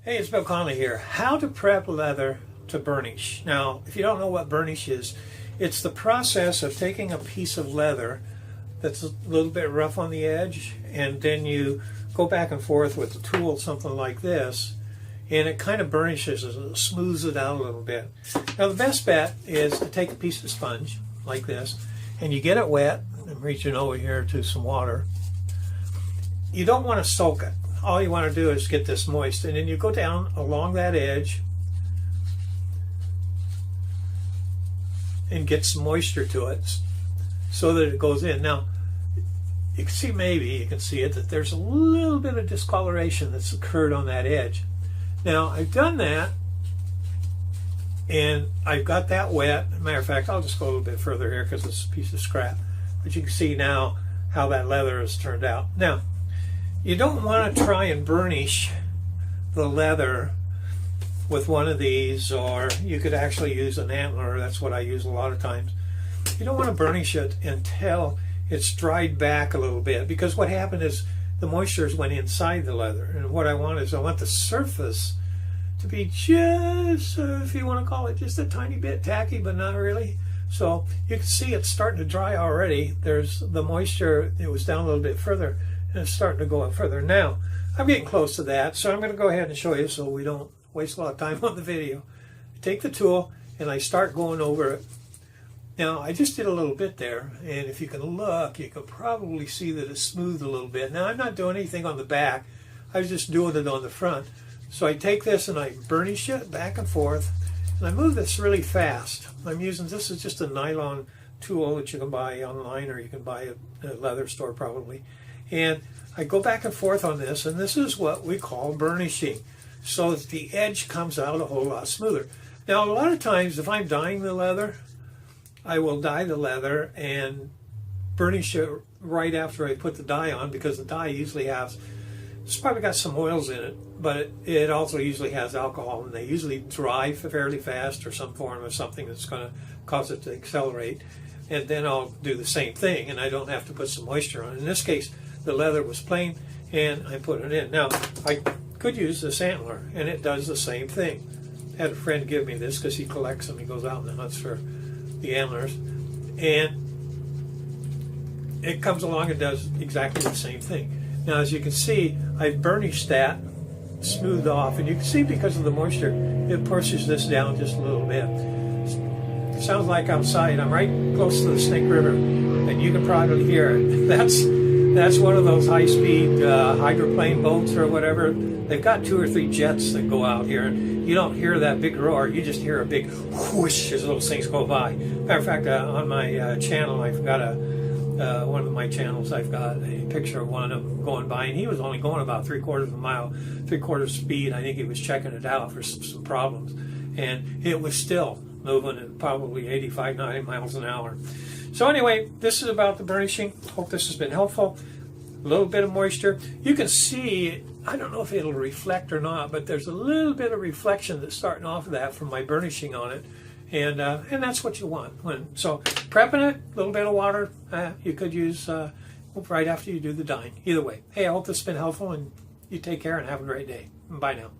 Hey, it's Bill Conley here. How to prep leather to burnish. Now, if you don't know what burnish is, it's the process of taking a piece of leather that's a little bit rough on the edge, and then you go back and forth with a tool, something like this, and it kind of burnishes it, smooths it out a little bit. Now, the best bet is to take a piece of sponge like this, and you get it wet. I'm reaching over here to some water. You don't want to soak it. All you want to do is get this moist, and then you go down along that edge and get some moisture to it so that it goes in. Now, you can see, maybe you can see it, that there's a little bit of discoloration that's occurred on that edge. Now, I've done that, and I've got that wet. As a matter of fact, I'll just go a little bit further here because it's a piece of scrap. But you can see now how that leather has turned out. Now, you don't want to try and burnish the leather with one of these, or you could actually use an antler. That's what I use a lot of times. You don't want to burnish it until it's dried back a little bit, because what happened is the moistures went inside the leather, and what I want is I want the surface to be just, if you want to call it, just a tiny bit tacky, but not really. So you can see it's starting to dry already. There's the moisture, it was down a little bit further, and it's starting to go up further. Now, I'm getting close to that, so I'm going to go ahead and show you so we don't waste a lot of time on the video. I take the tool, and I start going over it. Now, I just did a little bit there, and if you can look, you can probably see that it's smoothed a little bit. Now, I'm not doing anything on the back. I was just doing it on the front. So I take this, and I burnish it back and forth, and I move this really fast. I'm using, this is just a nylon tool that you can buy online, or you can buy at a leather store probably. And I go back and forth on this, and this is what we call burnishing, so that the edge comes out a whole lot smoother. Now, a lot of times, if I'm dyeing the leather, I will dye the leather and burnish it right after I put the dye on, because the dye usually has, it's probably got some oils in it, but it also usually has alcohol, and they usually dry fairly fast, or some form of something that's going to cause it to accelerate. And then I'll do the same thing, and I don't have to put some moisture on. In this case, the leather was plain, and I put it in. Now, I could use this antler, and it does the same thing. I had a friend give me this because he collects them. He goes out and hunts for the antlers, and it comes along and does exactly the same thing. Now, as you can see, I've burnished that, smoothed off, and you can see because of the moisture, it pushes this down just a little bit. It sounds like outside. I'm right close to the Snake River, and you can probably hear it. That's one of those high-speed hydroplane boats or whatever. They've got 2 or 3 jets that go out here, and you don't hear that big roar. You just hear a big whoosh as those things go by. Matter of fact, on my channel, I've got one of my channels, I've got a picture of one of them going by, and he was only going about 3/4 of a mile, 3/4 speed. I think he was checking it out for some problems, and it was still moving at probably 85, 90 miles an hour. So anyway, this is about the burnishing. Hope this has been helpful. A little bit of moisture. You can see, I don't know if it'll reflect or not, but there's a little bit of reflection that's starting off of that from my burnishing on it. And that's what you want. So prepping it, a little bit of water, you could use right after you do the dyeing. Either way. Hey, I hope this has been helpful, and you take care and have a great day. Bye now.